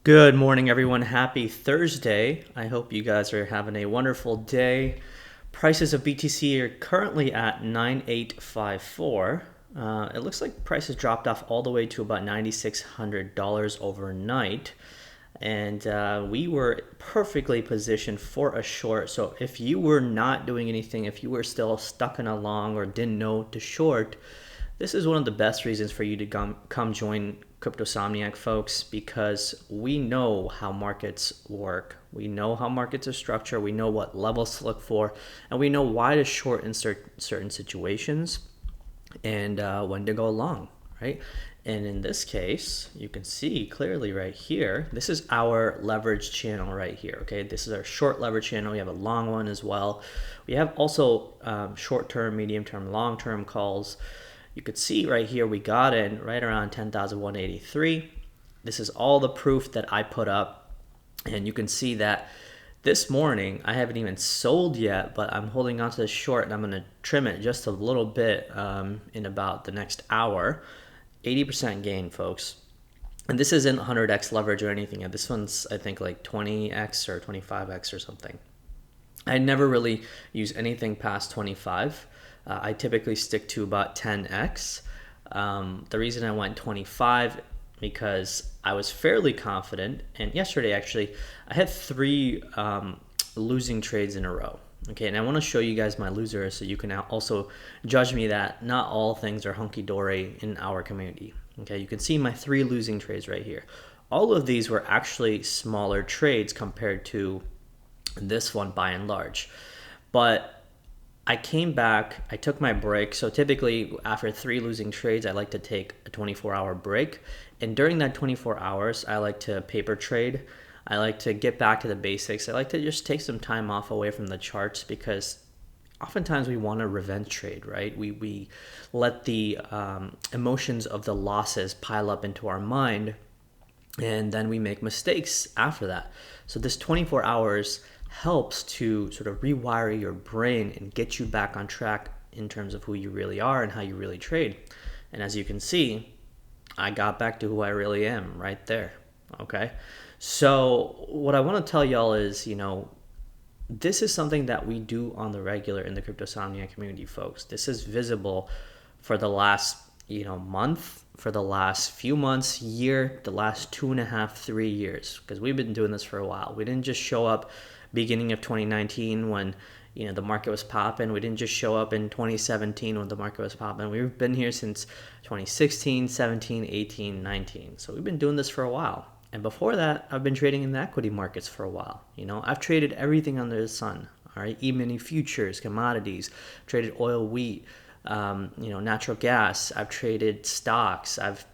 Good morning, everyone. Happy Thursday. I hope you guys are having a wonderful day. Prices of BTC are currently at 9854. It looks like prices dropped off all the way to about $9,600 overnight. And we were perfectly positioned for a short. So if you were not doing anything, if you were still stuck in a long or didn't know to short, this is one of the best reasons for you to come join Cryptosomniac, folks, because we know how markets work. We know how markets are structured. We know what levels to look for, and we know why to short in certain situations and when to go long, right? And in this case, you can see clearly right here, this is our leverage channel right here, okay? This is our short leverage channel. We have a long one as well. We have also short-term, medium-term, long-term calls. You could see right here, we got in right around 10,183. This is all the proof that I put up. And you can see that this morning, I haven't even sold yet, but I'm holding on to this short and I'm gonna trim it just a little bit in about the next hour. 80% gain, folks. And this isn't 100x leverage or anything. This one's, I think, like 20x or 25x or something. I never really use anything past 25. I typically stick to about 10x. The reason I went 25 because I was fairly confident, and yesterday actually I had three losing trades in a row. Okay, and I want to show you guys my losers so you can also judge me that not all things are hunky-dory in our community. Okay, you can see my three losing trades right here. All of these were actually smaller trades compared to this one by and large. But I came back, I took my break. So typically after three losing trades, I like to take a 24-hour break. And during that 24 hours, I like to paper trade. I like to get back to the basics. I like to just take some time off away from the charts because oftentimes we want a revenge trade, right? We let the emotions of the losses pile up into our mind, and then we make mistakes after that. So this 24 hours helps to sort of rewire your brain and get you back on track in terms of who you really are and how you really trade. And as you can see, I got back to who I really am right there. Okay. So what I want to tell y'all is, this is something that we do on the regular in the Cryptosomniac community, folks. This is visible for the last, month, for the last few months, year, the last 2.5, 3 years, because we've been doing this for a while. We didn't just show up beginning of 2019 when the market was popping. We didn't just show up in 2017 when the market was popping. We've been here since 2016, 17, 18, 19. So we've been doing this for a while. And before that, I've been trading in the equity markets for a while. I've traded everything under the sun. All right, E-mini futures, commodities, traded oil, wheat, natural gas. I've traded stocks. I've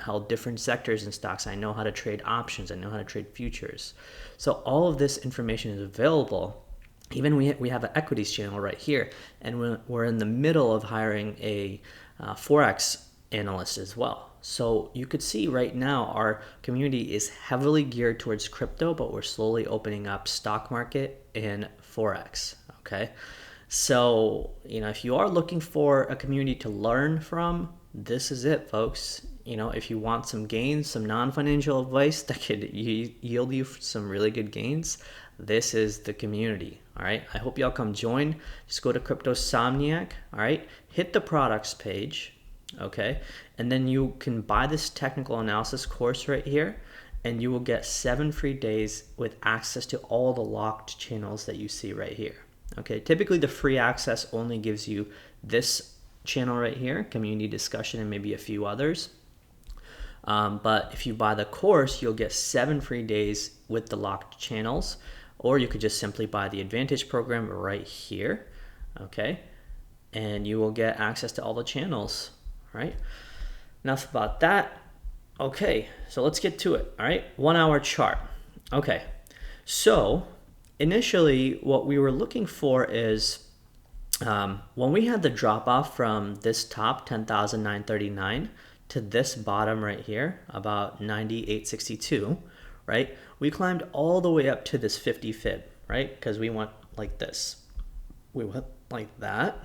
held different sectors in stocks. I know how to trade options. I know how to trade futures. So all of this information is available. Even we have an equities channel right here, and we're in the middle of hiring a Forex analyst as well. So you could see right now our community is heavily geared towards crypto, but we're slowly opening up stock market and Forex. Okay. So, if you are looking for a community to learn from, this is it, folks. If you want some gains, some non-financial advice that could yield you some really good gains, this is the community. All right. I hope y'all come join. Just go to Cryptosomniac. All right. Hit the products page. Okay. And then you can buy this technical analysis course right here, and you will get 7 free days with access to all the locked channels that you see right here. Okay. Typically the free access only gives you this channel right here, community discussion, and maybe a few others. But if you buy the course, you'll get 7 free days with the locked channels, or you could just simply buy the Advantage program right here. Okay. And you will get access to all the channels, right? Enough about that. Okay. So let's get to it. All right. 1 hour chart. Okay. So initially what we were looking for is when we had the drop off from this top 10,939 to this bottom right here, about 98.62, right? We climbed all the way up to this 50 fib, right? Because we went like this. We went like that,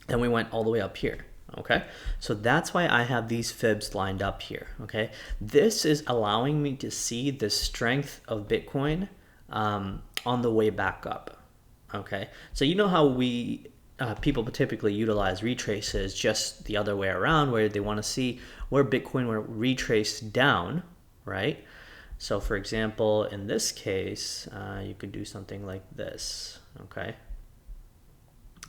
and we went all the way up here, Okay, so that's why I have these fibs lined up here. Okay, this is allowing me to see the strength of Bitcoin on the way back up. Okay, so you know how we people typically utilize retraces just the other way around, where they want to see where Bitcoin will retrace down, right? So for example, in this case, you could do something like this. Okay,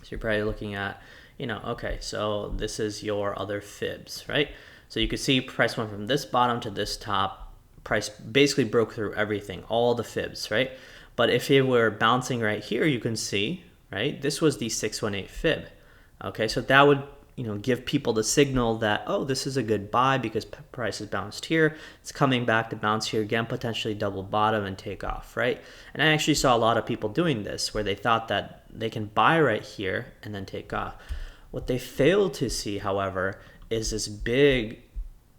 so you're probably looking at, okay, so this is your other fibs, right? So you can see price went from this bottom to this top. Price basically broke through everything, all the fibs, right? But if it were bouncing right here, you can see, right, this was the 618 fib. Okay, so that would give people the signal that, oh, this is a good buy because price has bounced here. It's coming back to bounce here again, potentially double bottom and take off, right? And I actually saw a lot of people doing this where they thought that they can buy right here and then take off. What they failed to see, however, is this big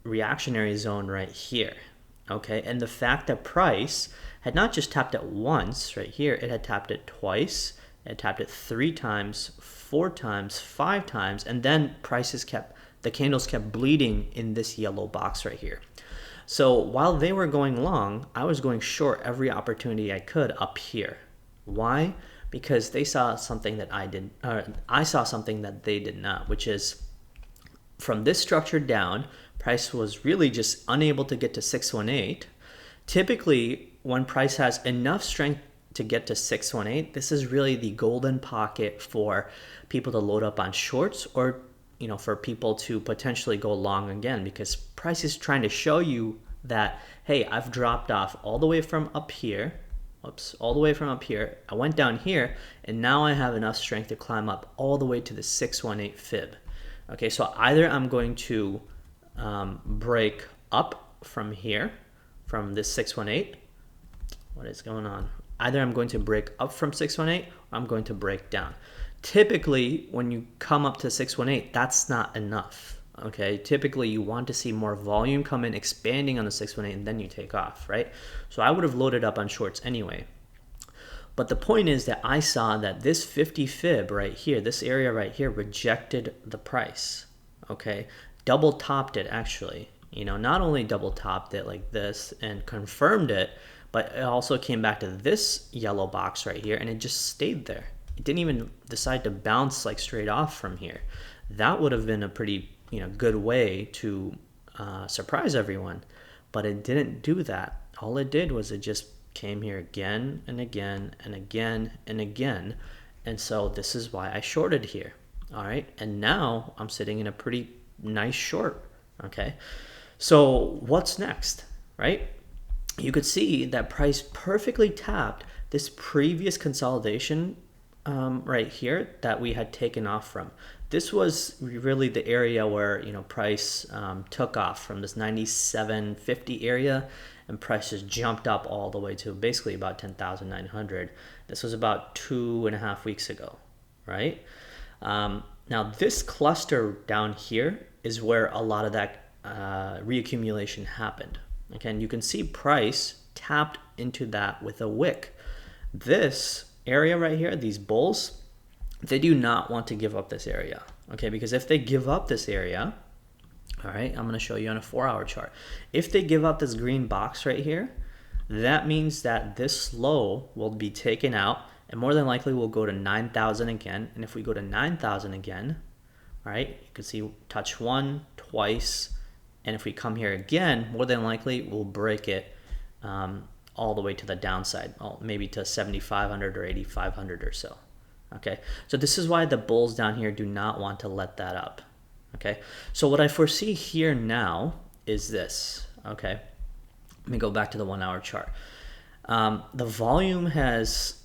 reactionary zone right here. Okay, and the fact that price had not just tapped it once right here, it had tapped it twice, it had tapped it 3 times, 4 times, 5 times, and then the candles kept bleeding in this yellow box right here. So while they were going long, I was going short every opportunity I could up here. Why? Because they saw something that I saw something that they did not, which is from this structure down, price was really just unable to get to 618. Typically, when price has enough strength to get to 618, this is really the golden pocket for people to load up on shorts, or for people to potentially go long again, because price is trying to show you that, hey, I've dropped off all the way from up here. All the way from up here. I went down here, and now I have enough strength to climb up all the way to the 618 fib. Okay, so either I'm going to break up from here, from this 618. What is going on? Either I'm going to break up from 618, or I'm going to break down. Typically, when you come up to 618, that's not enough. Okay, typically you want to see more volume come in, expanding on the 618, and then you take off, right? So I would have loaded up on shorts anyway. But the point is that I saw that this 50 fib right here, this area right here, rejected the price. Okay, double topped it actually. Not only double topped it like this and confirmed it, but it also came back to this yellow box right here, and it just stayed there. It didn't even decide to bounce like straight off from here. That would have been a pretty good way to surprise everyone, but it didn't do that. All it did was it just came here again and again and again and again, and so this is why I shorted here. All right, and now I'm sitting in a pretty nice short. Okay, so what's next, right? You could see that price perfectly tapped this previous consolidation right here that we had taken off from. This was really the area where price took off from this 97.50 area, and price just jumped up all the way to basically about 10,900. This was about 2.5 weeks ago, right? Now this cluster down here is where a lot of that reaccumulation happened. Okay, and you can see price tapped into that with a wick. This area right here, these bulls, they do not want to give up this area. Okay, because if they give up this area, all right, I'm going to show you on a 4-hour chart. If they give up this green box right here, that means that this low will be taken out, and more than likely we'll go to 9,000 again. And if we go to 9,000 again, all right, you can see touch one, twice, and if we come here again, more than likely we'll break it all the way to the downside, maybe to 7,500 or 8,500 or so. Okay, so this is why the bulls down here do not want to let that up. Okay, so what I foresee here now is this. Okay, let me go back to the 1-hour chart. The volume has,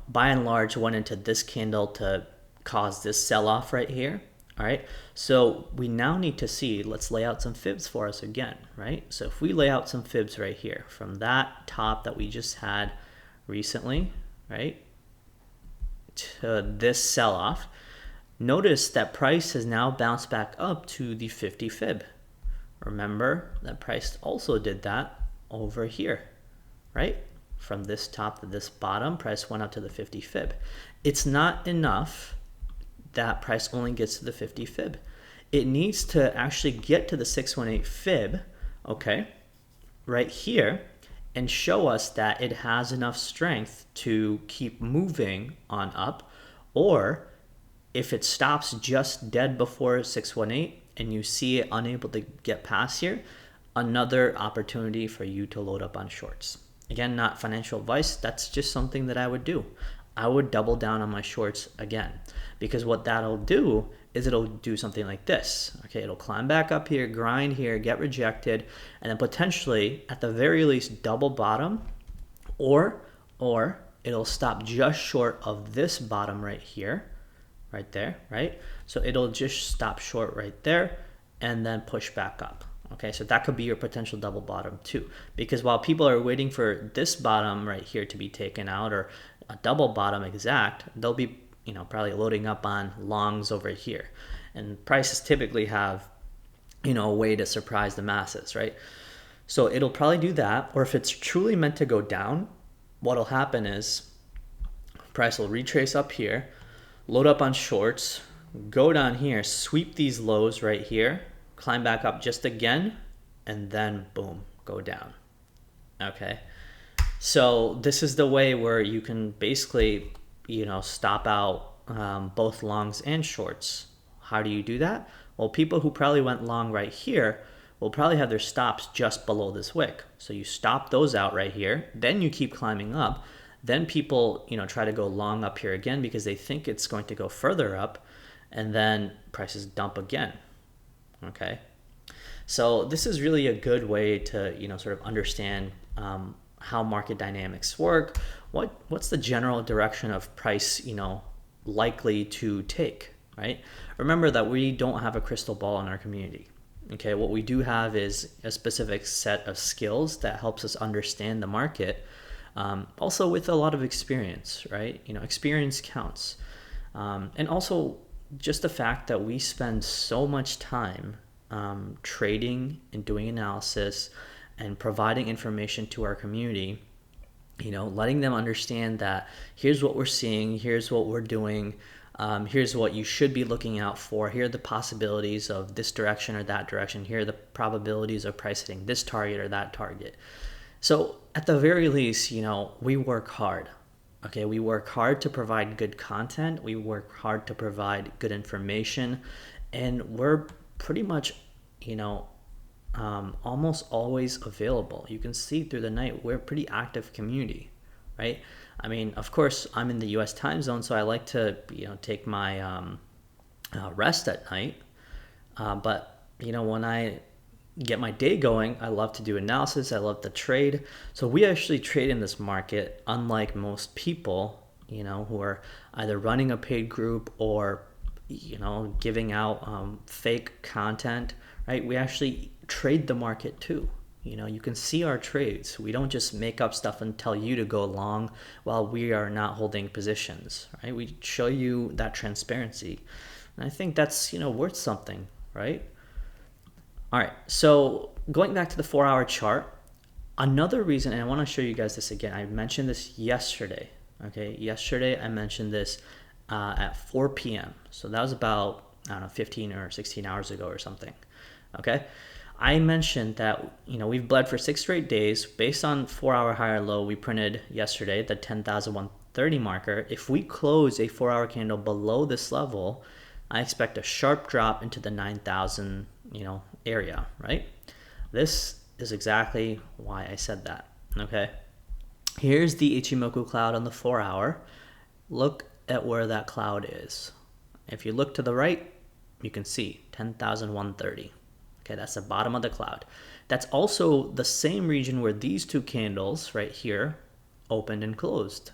by and large went into this candle to cause this sell-off right here. All right, so we now need to see, let's lay out some fibs for us again, right? So if we lay out some fibs right here from that top that we just had recently, right, to this sell-off, notice that price has now bounced back up to the 50 fib. Remember that price also did that over here, right? From this top to this bottom, price went up to the 50 fib. It's not enough that price only gets to the 50 fib. it needs to actually get to the 618 fib, okay, right here, and show us that it has enough strength to keep moving on up. Or if it stops just dead before 618 and you see it unable to get past here, another opportunity for you to load up on shorts. Again, not financial advice, that's just something that I would do. I would double down on my shorts again, because what that'll do is it'll do something like this. Okay, it'll climb back up here, grind here, get rejected, and then potentially at the very least double bottom, or it'll stop just short of this bottom right here, right there, right? So it'll just stop short right there and then push back up. Okay, so that could be your potential double bottom too, because while people are waiting for this bottom right here to be taken out, or a double bottom exact, they'll be, you know, probably loading up on longs over here, and prices typically have, you know, a way to surprise the masses, right? So it'll probably do that. Or if it's truly meant to go down, what'll happen is price will retrace up here, load up on shorts, go down here, sweep these lows right here, climb back up just again, and then boom, go down. Okay, so this is the way where you can basically, you know, stop out both longs and shorts. How do you do that? Well, people who probably went long right here will probably have their stops just below this wick. So you stop those out right here, then you keep climbing up. Then people, you know, try to go long up here again because they think it's going to go further up, and then prices dump again. Okay, so this is really a good way to, you know, sort of understand how market dynamics work. What's the general direction of price, you know, likely to take, right? Remember that we don't have a crystal ball in our community. Okay, what we do have is a specific set of skills that helps us understand the market, also with a lot of experience, right? You know, experience counts. And also just the fact that we spend so much time trading and doing analysis and providing information to our community, you know, letting them understand that here's what we're seeing, here's what we're doing, here's what you should be looking out for, here are the possibilities of this direction or that direction, here are the probabilities of price hitting this target or that target. So at the very least, you know, we work hard. Okay, we work hard to provide good content, we work hard to provide good information, and we're pretty much, you know, almost always available. You can see through the night, we're a pretty active community, right? I mean, of course, I'm in the US time zone, so I like to, you know, take my rest at night. But, you know, when I get my day going, I love to do analysis, I love to trade. So we actually trade in this market, unlike most people, you know, who are either running a paid group or, you know, giving out fake content, right? We actually trade the market too. You know, you can see our trades. We don't just make up stuff and tell you to go long while we are not holding positions, right? We show you that transparency. And I think that's, you know, worth something, right? All right, so going back to the 4-hour chart, another reason, and I want to show you guys this again. I mentioned this yesterday, okay? Yesterday I mentioned this at 4 p.m. So that was about, I don't know, 15 or 16 hours ago or something, okay? I mentioned that, you know, we've bled for 6 straight days. Based on 4-hour higher low, we printed yesterday the 10,130 marker. If we close a 4-hour candle below this level, I expect a sharp drop into the 9,000, you know, area, right? This is exactly why I said that, okay? Here's the Ichimoku cloud on the 4-hour. Look at where that cloud is. If you look to the right, you can see 10,130. Okay, that's the bottom of the cloud. That's also the same region where these two candles right here opened and closed.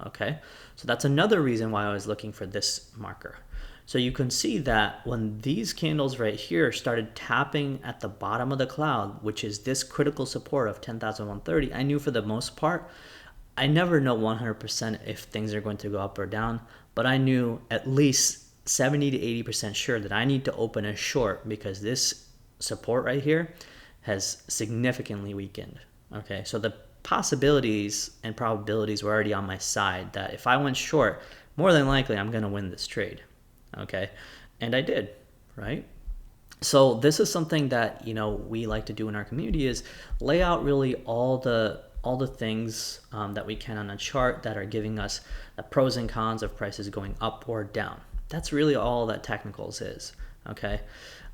Okay, so that's another reason why I was looking for this marker. So you can see that when these candles right here started tapping at the bottom of the cloud, which is this critical support of 10,130, I knew for the most part, I never know 100% if things are going to go up or down, but I knew at least 70 to 80% sure that I need to open a short because this support right here has significantly weakened. Okay, so the possibilities and probabilities were already on my side that if I went short, more than likely I'm going to win this trade. Okay, and I did, right? So this is something that, you know, we like to do in our community, is lay out really all the things that we can on a chart that are giving us the pros and cons of prices going up or down. That's really all that technicals is, okay?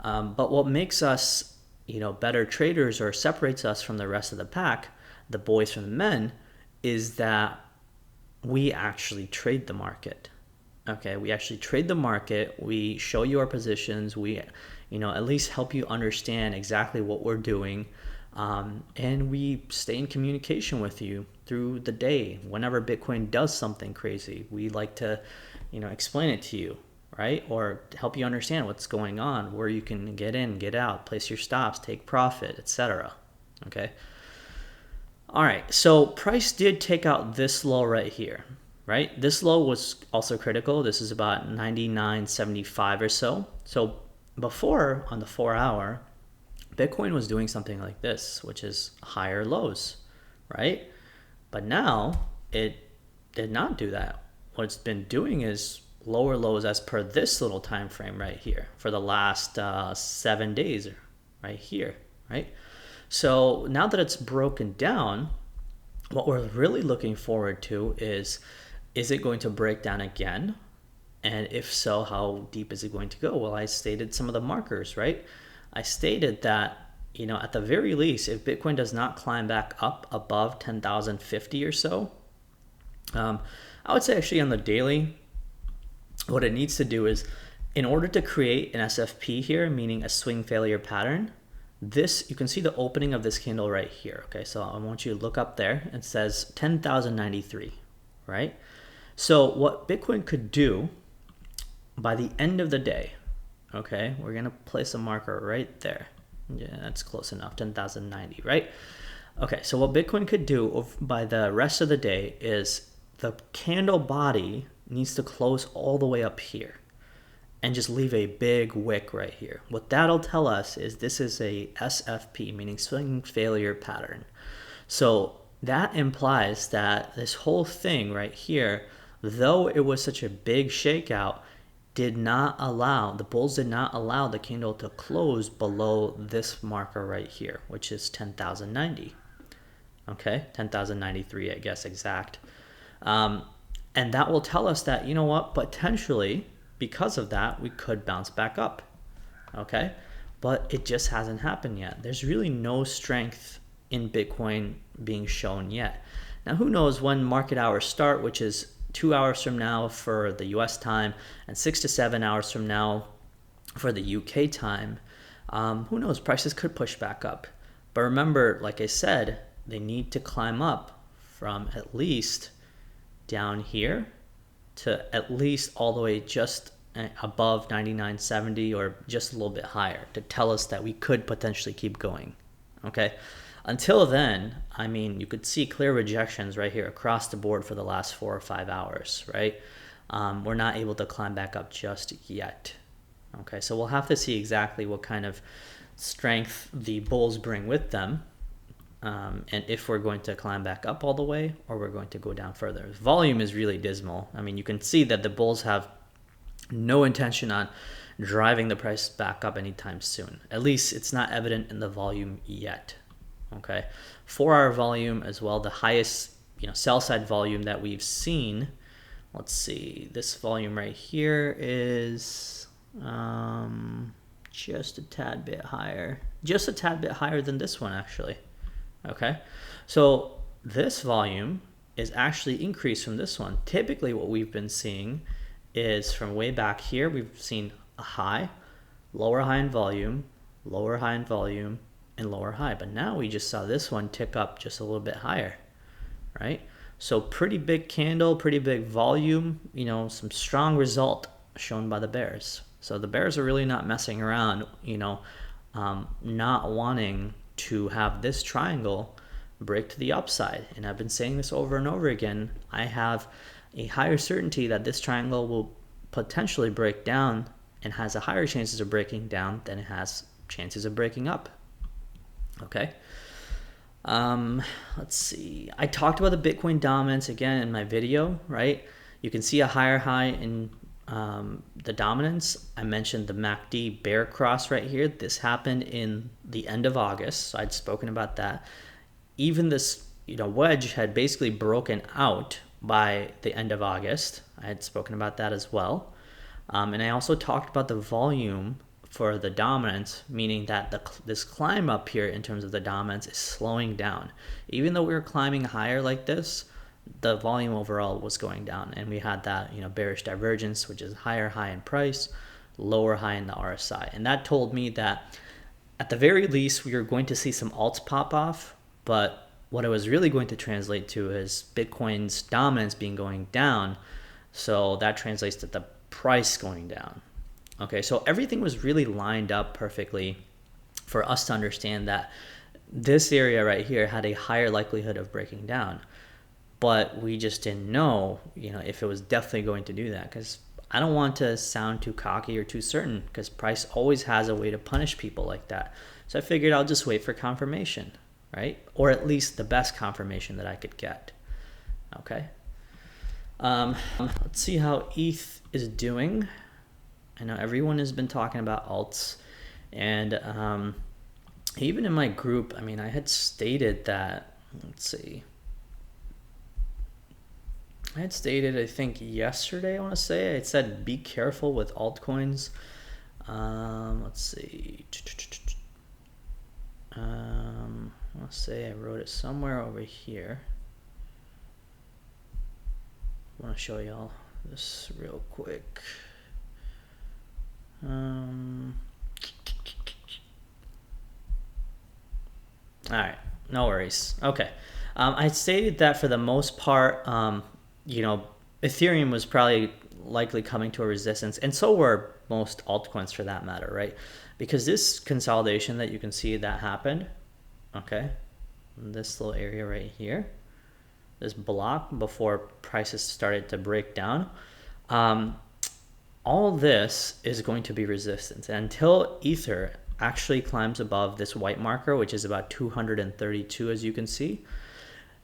But what makes us, you know, better traders, or separates us from the rest of the pack, the boys from the men, is that we actually trade the market. Okay, we actually trade the market. We show you our positions. We, you know, at least help you understand exactly what we're doing. And we stay in communication with you through the day. Whenever Bitcoin does something crazy, we like to, you know, explain it to you, right? Or help you understand what's going on, where you can get in, get out, place your stops, take profit, etc. Okay. All right, so price did take out this low right here, right? This low was also critical. This is about 99.75 or so. So before, on the 4-hour, Bitcoin was doing something like this, which is higher lows, right? But now it did not do that. What it's been doing is lower lows as per this little time frame right here for the last 7 days right here, right? So now that it's broken down, what we're really looking forward to is it going to break down again? And if so, how deep is it going to go? Well, I stated some of the markers, right? I stated that, you know, at the very least, if Bitcoin does not climb back up above 10,050 or so, I would say actually on the daily, what it needs to do is, in order to create an SFP here, meaning a swing failure pattern, this, you can see the opening of this candle right here. Okay, so I want you to look up there. It says 10,093, right? So what Bitcoin could do by the end of the day, okay, we're gonna place a marker right there. Yeah, that's close enough, 10,090, right? Okay, so what Bitcoin could do by the rest of the day is the candle body needs to close all the way up here and just leave a big wick right here. What that'll tell us is this is a SFP, meaning swing failure pattern. So that implies that this whole thing right here, though it was such a big shakeout, did not allow, the bulls did not allow the candle to close below this marker right here, which is 10,090. Okay, 10,093, I guess, exact. And that will tell us that, you know what, potentially, because of that, we could bounce back up, okay? But it just hasn't happened yet. There's really no strength in Bitcoin being shown yet. Now, who knows when market hours start, which is 2 hours from now for the US time and 6 to 7 hours from now for the UK time. Who knows, prices could push back up. But remember, like I said, they need to climb up from at least down here to at least all the way just above 99.70 or just a little bit higher to tell us that we could potentially keep going, okay? Until then, I mean, you could see clear rejections right here across the board for the last 4 or 5 hours, right? We're not able to climb back up just yet, okay? So we'll have to see exactly what kind of strength the bulls bring with them, and if we're going to climb back up all the way or we're going to go down further. Volume is really dismal. I mean, you can see that the bulls have no intention on driving the price back up anytime soon. At least it's not evident in the volume yet. Okay, 4-hour volume as well, the highest, you know, sell side volume that we've seen. Let's see, this volume right here is just a tad bit higher, than this one actually. Okay, so this volume is actually increased from this one. Typically what we've been seeing is from way back here, we've seen a high, lower high in volume, lower high in volume, and lower high. But now we just saw this one tick up just a little bit higher, right? So pretty big candle, pretty big volume, you know, some strong result shown by the bears. So the bears are really not messing around, you know, not wanting to have this triangle break to the upside. And I've been saying this over and over again. I have a higher certainty that this triangle will potentially break down and has a higher chances of breaking down than it has chances of breaking up. Okay. Let's see. I talked about the Bitcoin dominance again in my video, right? You can see a higher high in the dominance, I mentioned the MACD bear cross right here. This happened in the end of August. So I'd spoken about that. Even this, wedge had basically broken out by the end of August. I had spoken about that as well. And I also talked about the volume for the dominance, meaning that this climb up here in terms of the dominance is slowing down. Even though we were climbing higher like this, the volume overall was going down, and we had that bearish divergence, which is higher high in price, lower high in the RSI. And that told me that at the very least we were going to see some alts pop off, but what it was really going to translate to is Bitcoin's dominance being going down, so that translates to the price going down. Okay, so everything was really lined up perfectly for us to understand that this area right here had a higher likelihood of breaking down. But we just didn't know, if it was definitely going to do that, because I don't want to sound too cocky or too certain, because price always has a way to punish people like that. So I figured I'll just wait for confirmation, right? Or at least the best confirmation that I could get. Okay. Let's see how ETH is doing. I know everyone has been talking about alts, and even in my group, I had stated that, let's see. I had stated, I think yesterday, I had said be careful with altcoins. Let's see. Let's say I wrote it somewhere over here. I want to show y'all this real quick. All right, no worries. Okay. I stated that for the most part, Ethereum was probably likely coming to a resistance, and so were most altcoins for that matter, right? Because this consolidation that you can see that happened, okay, this little area right here, this block before prices started to break down, all this is going to be resistance. And until Ether actually climbs above this white marker, which is about 232, as you can see,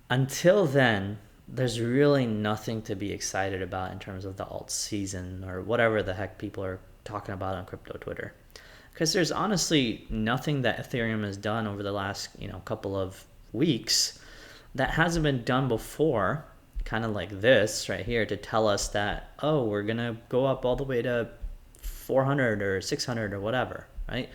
until then, there's really nothing to be excited about in terms of the alt season or whatever the heck people are talking about on crypto Twitter. Because there's honestly nothing that Ethereum has done over the last couple of weeks that hasn't been done before, kind of like this right here, to tell us that, oh, we're gonna go up all the way to 400 or 600 or whatever, right?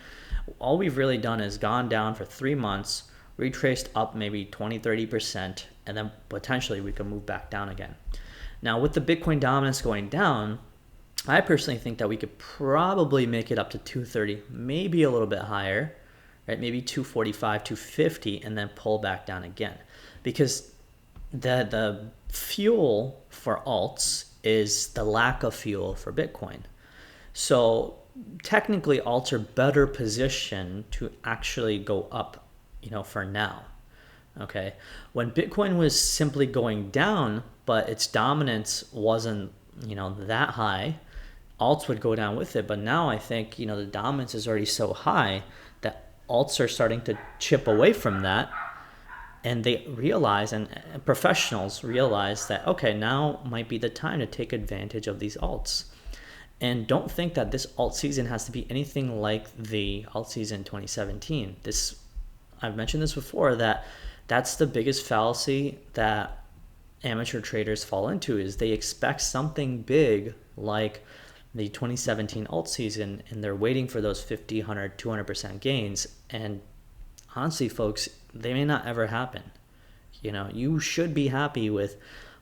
All we've really done is gone down for 3 months, retraced up maybe 20-30%, and then potentially we can move back down again. Now with the Bitcoin dominance going down, I personally think that we could probably make it up to 230, maybe a little bit higher, right? Maybe 245, 250, and then pull back down again. Because the fuel for alts is the lack of fuel for Bitcoin. So technically alts are better positioned to actually go up, for now. Okay. When Bitcoin was simply going down, but its dominance wasn't, that high, alts would go down with it. But now I think, the dominance is already so high that alts are starting to chip away from that. And they realize, and professionals realize that, okay, now might be the time to take advantage of these alts. And don't think that this alt season has to be anything like the alt season 2017. I've mentioned this before, that's the biggest fallacy that amateur traders fall into, is they expect something big like the 2017 alt season, and they're waiting for those 50, 100, 200% gains. And honestly, folks, they may not ever happen. You should be happy with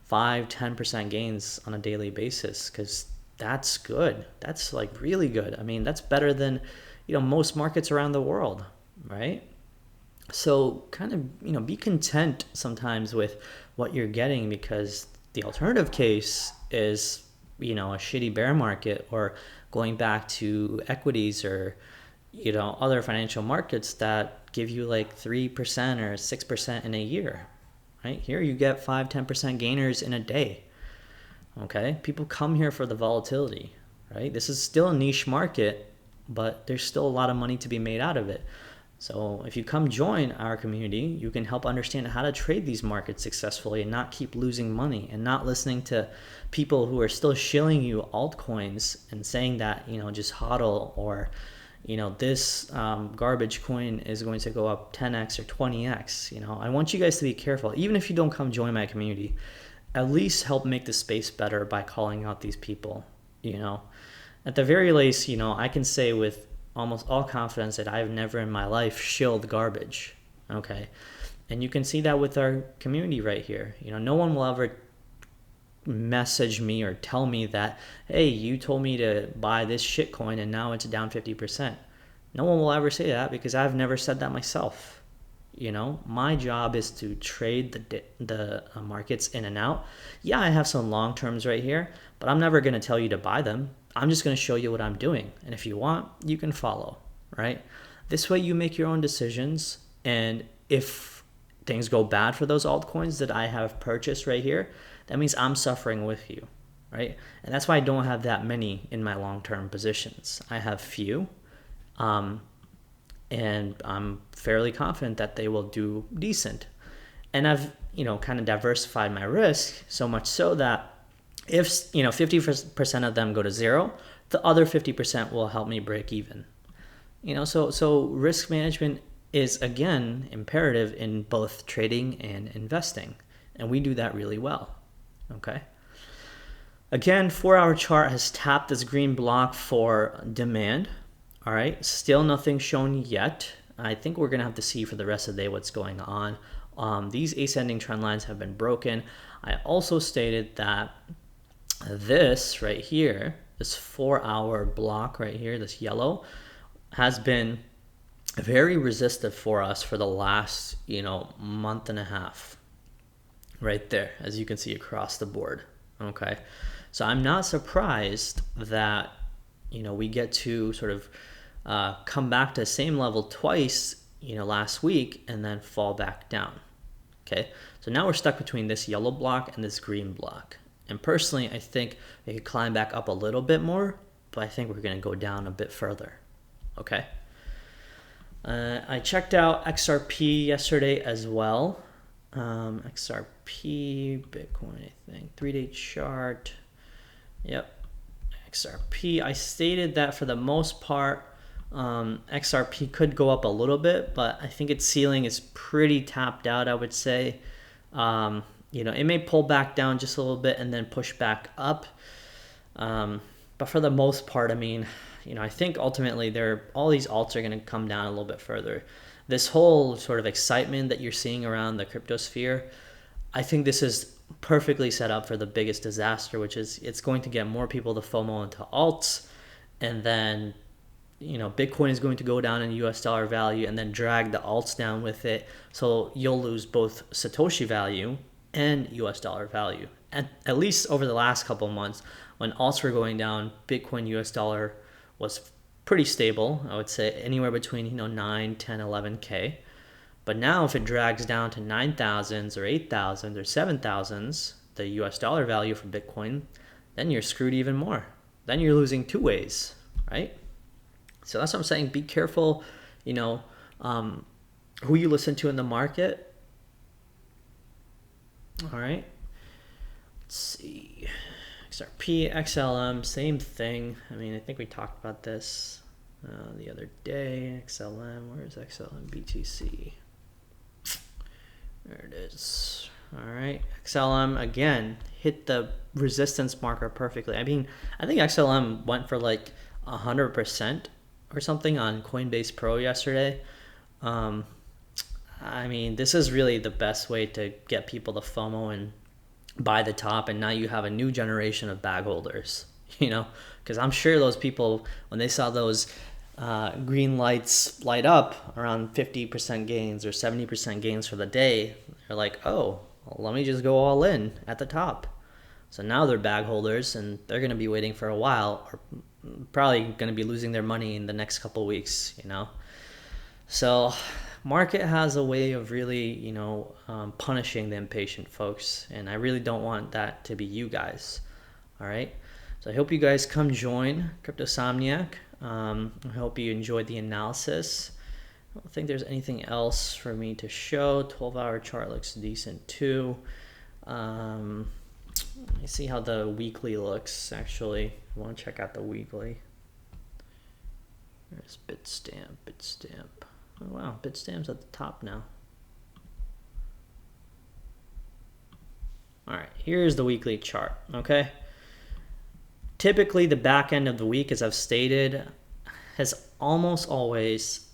5-10% gains on a daily basis, because that's good. That's like really good. That's better than most markets around the world, right? So kind of be content sometimes with what you're getting, because the alternative case is a shitty bear market, or going back to equities or other financial markets that give you like 3% or 6% in a year, right? Here you get 5-10% gainers in a day. Okay, people come here for the volatility, right? This is still a niche market, but there's still a lot of money to be made out of it. So if you come join our community, you can help understand how to trade these markets successfully and not keep losing money and not listening to people who are still shilling you altcoins and saying that, just hodl, or, this garbage coin is going to go up 10x or 20x. I want you guys to be careful. Even if you don't come join my community, at least help make the space better by calling out these people. At the very least, I can say with almost all confidence that I've never in my life shilled garbage. Okay. And you can see that with our community right here. No one will ever message me or tell me that, hey, you told me to buy this shit coin and now it's down 50%. No one will ever say that because I've never said that myself. My job is to trade the markets in and out. Yeah, I have some long terms right here, but I'm never going to tell you to buy them. I'm just going to show you what I'm doing. And if you want, you can follow, right? This way you make your own decisions. And if things go bad for those altcoins that I have purchased right here, that means I'm suffering with you, right? And that's why I don't have that many in my long-term positions. I have few, and I'm fairly confident that they will do decent. And I've, kind of diversified my risk so much so that if 50% of them go to zero, the other 50% will help me break even. So risk management is, again, imperative in both trading and investing, and we do that really well. Okay. Again, 4-hour chart has tapped this green block for demand. All right, still nothing shown yet. I think we're gonna have to see for the rest of the day what's going on. These ascending trend lines have been broken. I also stated that this right here, this 4-hour block right here, this yellow, has been very resistive for us for the last, month and a half. Right there, as you can see across the board. Okay, so I'm not surprised that, we get to sort of come back to the same level twice, last week and then fall back down. Okay, so now we're stuck between this yellow block and this green block. And personally, I think we could climb back up a little bit more, but I think we're going to go down a bit further. Okay. I checked out XRP yesterday as well. XRP, Bitcoin, I think, 3-day chart. Yep. XRP, I stated that for the most part, XRP could go up a little bit, but I think its ceiling is pretty tapped out, I would say. It may pull back down just a little bit and then push back up. But for the most part, I think ultimately all these alts are going to come down a little bit further. This whole sort of excitement that you're seeing around the crypto sphere, I think this is perfectly set up for the biggest disaster, which is it's going to get more people to FOMO into alts, and then Bitcoin is going to go down in US dollar value and then drag the alts down with it. So you'll lose both Satoshi value and US dollar value. At least over the last couple of months, when alts were going down, Bitcoin US dollar was pretty stable. I would say anywhere between 9, 10, 11K. But now if it drags down to 9,000s or 8,000s or 7,000s, the US dollar value for Bitcoin, then you're screwed even more. Then you're losing two ways, right? So that's what I'm saying. Be careful, who you listen to in the market. All right. Let's see. XRP, XLM, same thing. I think we talked about this the other day. XLM, where's XLM? BTC. There it is. All right. XLM, again, hit the resistance marker perfectly. I think XLM went for like 100% or something on Coinbase Pro yesterday. This is really the best way to get people to FOMO and buy the top, and now you have a new generation of bag holders, because I'm sure those people, when they saw those green lights light up around 50% gains or 70% gains for the day, they're like, oh, well, let me just go all in at the top. So now they're bag holders, and they're going to be waiting for a while, or probably going to be losing their money in the next couple of weeks, So market has a way of really, punishing the impatient folks, and I really don't want that to be you guys. All right. So I hope you guys come join Cryptosomniac. I hope you enjoyed the analysis. I don't think there's anything else for me to show. 12-hour chart looks decent too. Let me see how the weekly looks. Actually, I want to check out the weekly. There's Bitstamp. Oh wow, Bitstamp's at the top now. All right, here's the weekly chart, okay? Typically, the back end of the week, as I've stated, has almost always,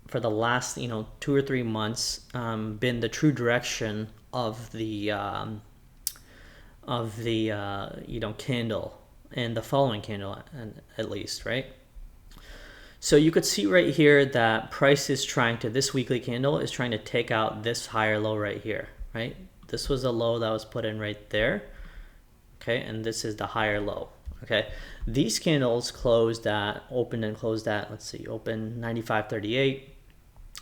for the last 2 or 3 months, been the true direction of the candle and the following candle, at least, right? So you could see right here that price is this weekly candle is trying to take out this higher low right here, right? This was a low that was put in right there, okay? And this is the higher low, okay? These candles opened and closed at, let's see, open 95.38.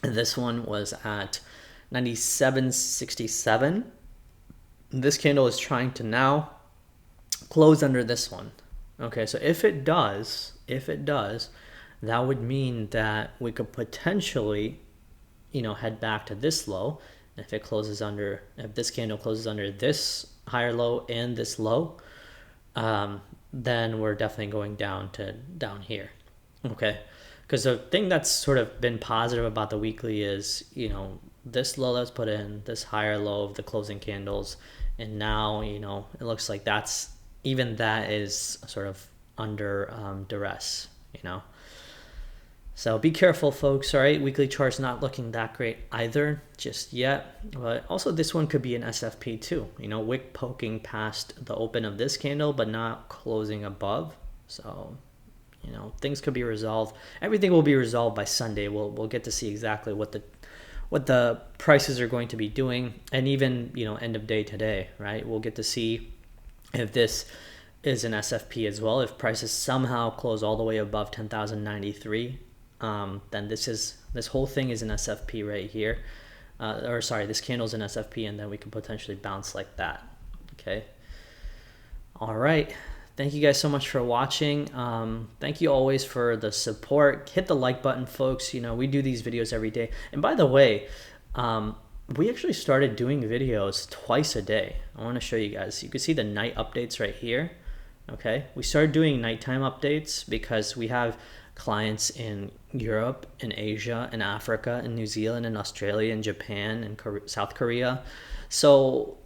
And this one was at 97.67. This candle is trying to now close under this one, okay? So if it does, that would mean that we could potentially, head back to this low. If this candle closes under this higher low and this low, then we're definitely going down here, okay? Because the thing that's sort of been positive about the weekly is, this low that's put in, this higher low of the closing candles, and now, it looks like that is sort of under duress, So be careful, folks, all right? Weekly chart's not looking that great either just yet. But also this one could be an SFP too. Wick poking past the open of this candle, but not closing above. So, things could be resolved. Everything will be resolved by Sunday. We'll get to see exactly what the prices are going to be doing. And even, end of day today, right? We'll get to see if this is an SFP as well. If prices somehow close all the way above 10,093, then this whole thing is an SFP right here, this candle's an SFP, and then we can potentially bounce like that. Okay, all right, thank you guys so much for watching. Thank you always for the support. Hit the like button, folks. We do these videos every day, and by the way, we actually started doing videos twice a day. I want to show you guys. You can see the night updates right here. Okay, we started doing nighttime updates because we have clients in Europe, in Asia, in Africa, in New Zealand, in Australia, in Japan, and South Korea. So,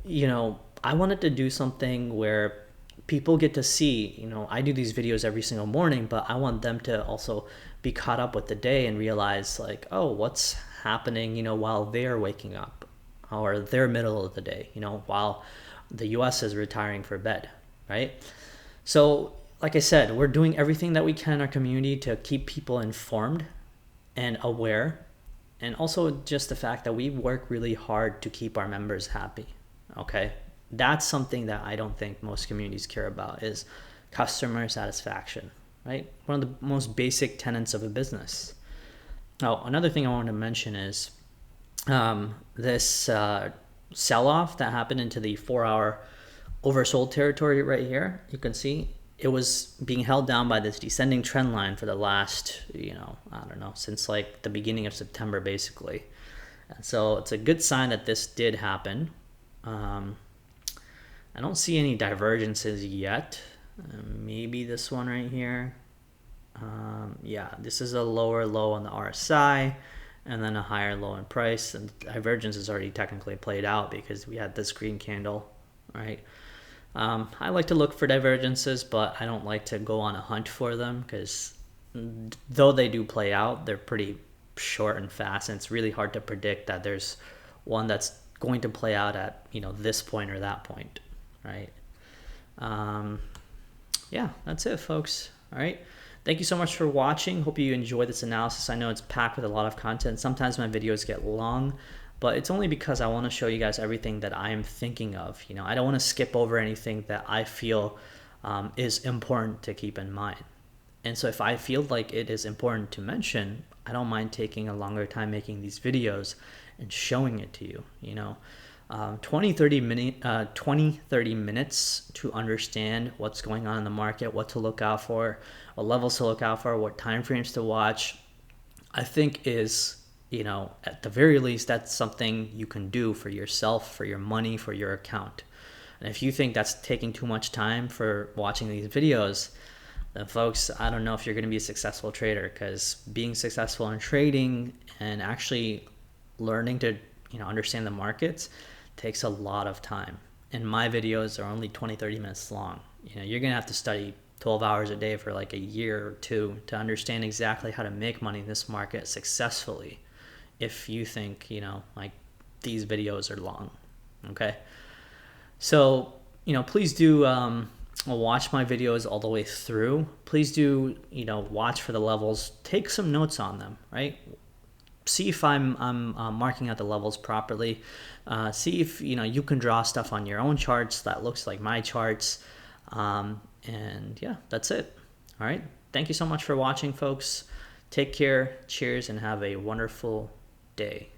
I wanted to do something where people get to see, I do these videos every single morning, but I want them to also be caught up with the day and realize like, oh, what's happening, while they're waking up, or they're middle of the day, while the US is retiring for bed, right? So, like I said, we're doing everything that we can in our community to keep people informed and aware. And also just the fact that we work really hard to keep our members happy, okay? That's something that I don't think most communities care about, is customer satisfaction, right? One of the most basic tenets of a business. Now, another thing I want to mention is this sell-off that happened into the 4-hour oversold territory right here. You can see it was being held down by this descending trend line for the last, since like the beginning of September, basically. And so it's a good sign that this did happen. I don't see any divergences yet. Maybe this one right here. Yeah, this is a lower low on the RSI and then a higher low in price. And divergence is already technically played out because we had this green candle, right? I like to look for divergences, but I don't like to go on a hunt for them because though they do play out, they're pretty short and fast, and it's really hard to predict that there's one that's going to play out at this point or that point, right? Yeah, that's it, folks. All right, thank you so much for watching. Hope you enjoyed this analysis. I know it's packed with a lot of content. Sometimes my videos get long, but it's only because I want to show you guys everything that I am thinking of. I don't want to skip over anything that I feel is important to keep in mind. And so if I feel like it is important to mention, I don't mind taking a longer time making these videos and showing it to you. 30 minutes to understand what's going on in the market, what to look out for, what levels to look out for, what time frames to watch, I think is you know, at the very least, that's something you can do for yourself, for your money, for your account. And if you think that's taking too much time for watching these videos, then folks, I don't know if you're going to be a successful trader, because being successful in trading and actually learning to, you know, understand the markets takes a lot of time. And my videos are only 20-30 minutes long. You know, you're going to have to study 12 hours a day for like a year or two to understand exactly how to make money in this market successfully, if you think, you know, like these videos are long. Okay, so, you know, please do watch my videos all the way through. Please do, you know, watch for the levels, take some notes on them, right? See if I'm marking out the levels properly. See if, you know, you can draw stuff on your own charts that looks like my charts. And yeah, that's it. All right, thank you so much for watching, folks. Take care, cheers, and have a wonderful day.